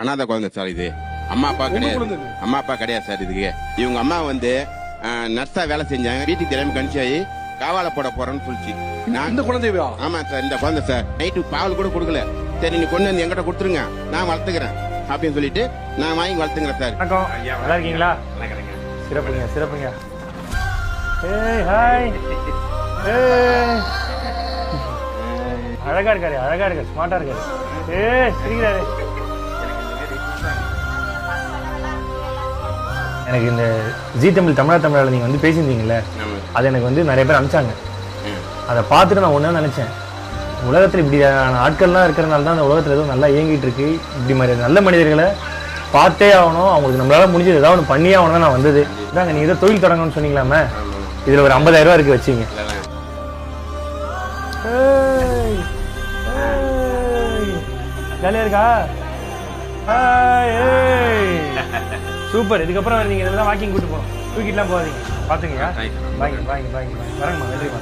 அனாதை குழந்தை சார் இது. அம்மா அப்பா கிடையாது. அம்மா அப்பா கிடையாது சார் இதுக்கு. இவங்க அம்மா வந்து நர்ஸா வேலை செஞ்சாங்க. வீட்டுக்கு தெரியாம கணிச்சு ஆகி காவால போட போறேன்னு சொல்லிச்சு. இந்த குழந்தையா? ஆமா சார், இந்த குழந்தை சார். நைட்டு பால் கூட கொடுக்கல. சரி நீ கொண்டு வந்து எங்கிட்ட கொடுத்துருங்க, நான் வளர்த்துக்கிறேன் அப்படின்னு சொல்லிட்டு நான் வாங்கி வளர்த்துக்கிறேன் சார். வணக்கம், நல்லா இருக்கீங்களா? சிறப்புங்க சிறப்புங்க. ஏய் ஹாய். ஏய் அழகா இருக்காரு, அழகா இருக்காரு, ஸ்மார்ட்டா இருக்காரு. ஏய் சிரிக்கிறாரு. எனக்கு இந்த ஜி தமிழ் தமிழால் நீங்கள் வந்து பேசியிருந்தீங்கல்ல, அது எனக்கு வந்து நிறைய பேர் அனுப்பிச்சாங்க. அதை பார்த்துட்டு நான் ஒன்றா நினச்சேன், உலகத்தில் இப்படியான ஆட்கள்லாம் இருக்கிறனால தான் அந்த உலகத்தில் ஏதோ நல்லா இயங்கிட்டு இருக்கு. இப்படி மாதிரி நல்ல மனிதர்களை பார்த்தே ஆகணும், அவங்களுக்கு நம்மளால முடிஞ்சது ஏதாவது ஒன்று பண்ணியே ஆகணும் தான் நான் வந்தது. இதாங்க நீங்கள் ஏதோ தொழில் தொடங்கணும்னு சொன்னீங்களாமே, இதில் ஒரு 50,000 ரூபா இருக்கு, வச்சுங்க. ஜாலியாக இருக்கா? சூப்பர். இதுக்கப்புறம் நீங்கள் இதெல்லாம் வாக்கிங் கூட்டு போகணும், தூக்கிட்டுலாம் போகாதீங்க, பார்த்துங்கய்யா. பாய்ங்க பாய்ங்க பாய்ங்க. வரேங்கம்மா, நன்றிம்மா.